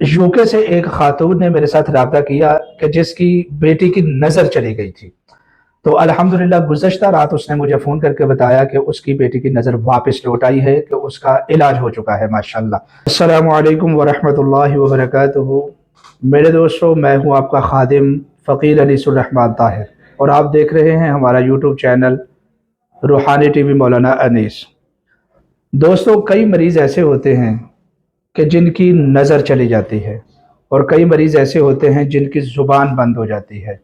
UK से एक खातून ने मेरे साथ रब्ता किया कि जिसकी बेटी की नज़र चली गई थी। तो अल्हम्दुलिल्लाह गुज़श्ता रात उसने मुझे फ़ोन करके बताया कि उसकी बेटी की नज़र वापस लौट आई है, कि उसका इलाज हो चुका है माशाअल्लाह। अस्सलामु अलैकुम वरहमतुल्लाहि वबरकातुहू। मेरे दोस्तों, मैं हूँ आपका खादिम फ़कीर अनीसुर रहमान ताहिर, और आप देख रहे हैं हमारा यूट्यूब चैनल रूहानी टीवी मौलाना अनीस। दोस्तों, कई मरीज़ ऐसे होते हैं कि जिनकी नज़र चली जाती है, और कई मरीज़ ऐसे होते हैं जिनकी ज़ुबान बंद हो जाती है।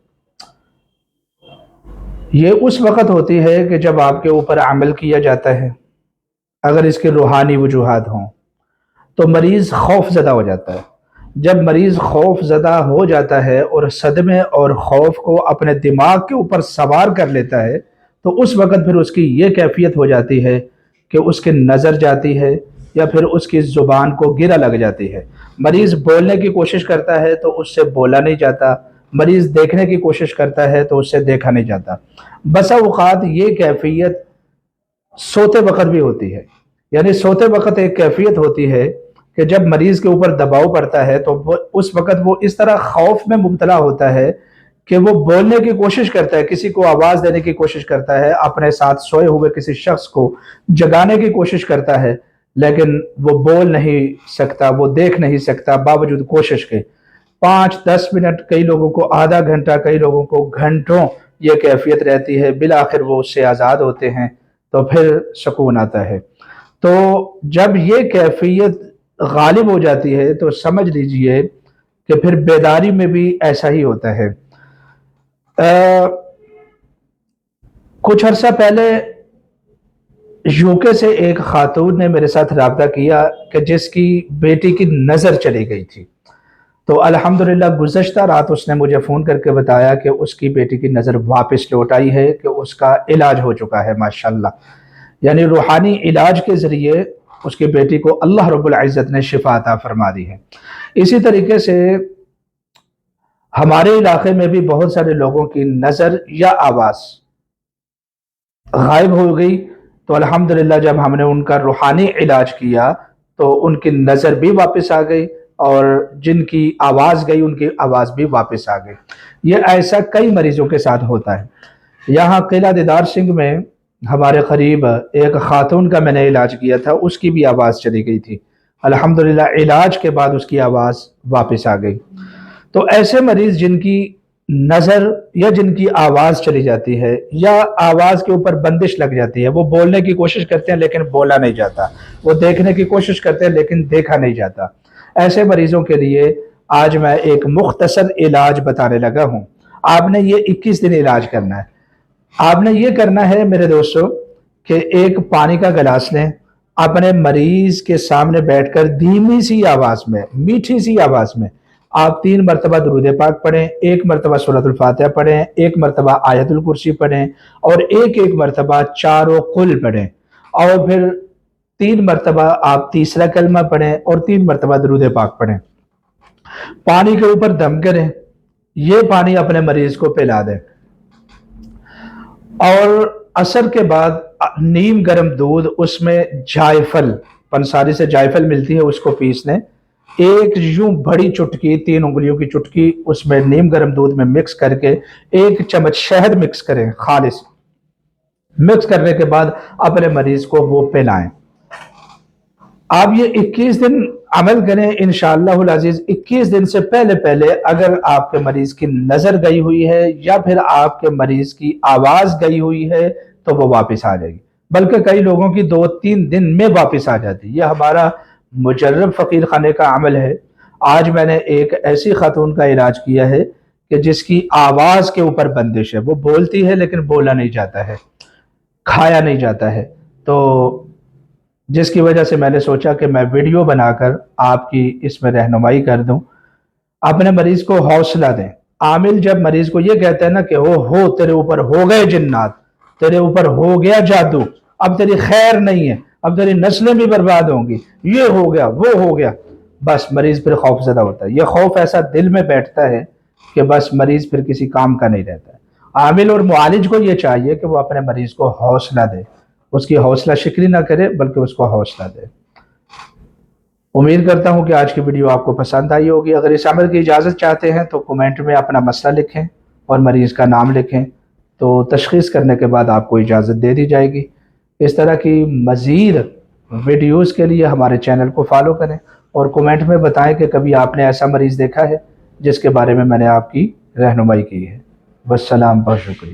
ये उस वक़्त होती है कि जब आपके ऊपर अमल किया जाता है, अगर इसके रूहानी वजूहात हों, तो मरीज़ खौफ़ ज़दा हो जाता है। जब मरीज़ खौफ़ ज़दा हो जाता है और सदमे और खौफ़ को अपने दिमाग के ऊपर सवार कर लेता है, तो उस वक़्त फिर उसकी ये कैफ़ियत हो जाती है कि उसकी नज़र जाती है, या फिर उसकी ज़ुबान को गिरा लग जाती है। मरीज़ बोलने की कोशिश करता है तो उससे बोला नहीं जाता, मरीज़ देखने की कोशिश करता है तो उससे देखा नहीं जाता। बसा औक़ात ये कैफ़ियत सोते वक़्त भी होती है। यानी सोते वक़्त एक कैफ़ियत होती है कि जब मरीज़ के ऊपर दबाव पड़ता है, तो वो उस वक़्त वो इस तरह खौफ़ में मुब्तला होता है कि वो बोलने की कोशिश करता है, किसी को आवाज़ देने की कोशिश करता है, अपने साथ सोए हुए किसी शख्स को जगाने की कोशिश करता है, लेकिन वो बोल नहीं सकता, वो देख नहीं सकता बावजूद कोशिश के। 5-10 मिनट, कई लोगों को आधा घंटा, कई लोगों को घंटों ये कैफ़ियत रहती है। बिल आखिर वो उससे आज़ाद होते हैं, तो फिर सुकून आता है। तो जब ये कैफ़ियत गालिब हो जाती है, तो समझ लीजिए कि फिर बेदारी में भी ऐसा ही होता है। कुछ अरसा पहले यूके से एक खातून ने मेरे साथ रब्ता किया कि जिसकी बेटी की नज़र चली गई थी। तो अल्हम्दुलिल्लाह गुज़श्ता रात उसने मुझे फ़ोन करके बताया कि उसकी बेटी की नज़र वापस लौट आई है, कि उसका इलाज हो चुका है माशाअल्लाह। यानी रूहानी इलाज के ज़रिए उसकी बेटी को अल्लाह रब्बुल इज़्ज़त ने शिफ़ा अता फ़रमा दी है। इसी तरीके से हमारे इलाके में भी बहुत सारे लोगों की नज़र या आवाज़ गायब हो गई। तो अल्हम्दुलिल्लाह जब हमने उनका रूहानी इलाज किया, तो उनकी नज़र भी वापस आ गई, और जिनकी आवाज़ गई उनकी आवाज़ भी वापस आ गई। ये ऐसा कई मरीज़ों के साथ होता है। यहाँ किला दीदार सिंह में हमारे करीब एक खातून का मैंने इलाज किया था, उसकी भी आवाज़ चली गई थी। अल्हम्दुलिल्लाह इलाज के बाद उसकी आवाज़ वापस आ गई। तो ऐसे मरीज़ जिनकी नज़र या जिनकी आवाज़ चली जाती है, या आवाज़ के ऊपर बंदिश लग जाती है, वो बोलने की कोशिश करते हैं लेकिन बोला नहीं जाता, वो देखने की कोशिश करते हैं लेकिन देखा नहीं जाता, ऐसे मरीज़ों के लिए आज मैं एक मुख्तसर इलाज बताने लगा हूँ। आपने ये 21 दिन इलाज करना है। आपने ये करना है मेरे दोस्तों, कि एक पानी का गिलास लें, अपने मरीज के सामने बैठकर धीमी सी आवाज में, मीठी सी आवाज में आप 3 मरतबा दुरूद पाक पढ़ें, 1 मरतबा सूरतुल फातिहा पढ़ें, 1 मरतबा आयतुल कुर्सी पढ़ें, और एक एक मरतबा चारों कुल पढ़ें, और फिर 3 मरतबा आप तीसरा कलमा पढ़ें, और 3 मरतबा दुरूद पाक पढ़ें। पानी के ऊपर दम करें, ये पानी अपने मरीज को पिला दें, और असर के बाद नीम गर्म दूध, उसमें जायफल, पंसारी से जायफल मिलती है, उसको पीस लें। एक यूं बड़ी चुटकी, 3 उंगलियों की चुटकी, उसमें नीम गर्म दूध में मिक्स करके 1 चम्मच शहद मिक्स करें, खालिस मिक्स करने के बाद अपने मरीज को वो पिलाएं। आप ये 21 दिन अमल करें, इंशाअल्लाहुल अजीज। 21 दिन से पहले पहले अगर आपके मरीज की नजर गई हुई है, या फिर आपके मरीज की आवाज गई हुई है, तो वो वापस आ जाएगी। बल्कि कई लोगों की 2-3 दिन में वापस आ जाती है। ये हमारा मुजर्रब फकीर खाने का अमल है। आज मैंने एक ऐसी खातून का इलाज किया है कि जिसकी आवाज के ऊपर बंदिश है, वो बोलती है लेकिन बोला नहीं जाता है, खाया नहीं जाता है। तो जिसकी वजह से मैंने सोचा कि मैं वीडियो बनाकर आपकी इसमें रहनुमाई कर दूं। अपने मरीज को हौसला दें। आमिल जब मरीज को ये कहता है ना कि हो तेरे ऊपर हो गए जिन्नात, तेरे ऊपर हो गया जादू, अब तेरी खैर नहीं है, अब तेरी नस्लें भी बर्बाद होंगी, ये हो गया वो हो गया, बस मरीज फिर खौफजदा होता है। ये खौफ ऐसा दिल में बैठता है कि बस मरीज फिर किसी काम का नहीं रहता है। आमिल और मुआलिज को ये चाहिए कि वो अपने मरीज को हौसला दे, उसकी हौसला शिकरी ना करे, बल्कि उसको हौसला दे। امید کرتا ہوں کہ آج کی ویڈیو آپ کو پسند آئی ہوگی۔ اگر اس عمل کی اجازت چاہتے ہیں تو کومنٹ میں اپنا مسئلہ لکھیں اور مریض کا نام لکھیں، تو تشخیص کرنے کے بعد آپ کو اجازت دے دی جائے گی۔ اس طرح کی مزید ویڈیوز کے لیے ہمارے چینل کو فالو کریں اور کومنٹ میں بتائیں کہ کبھی آپ نے ایسا مریض دیکھا ہے جس کے بارے میں نے آپ کی رہنمائی کی ہے۔ والسلام، بہت شکریہ۔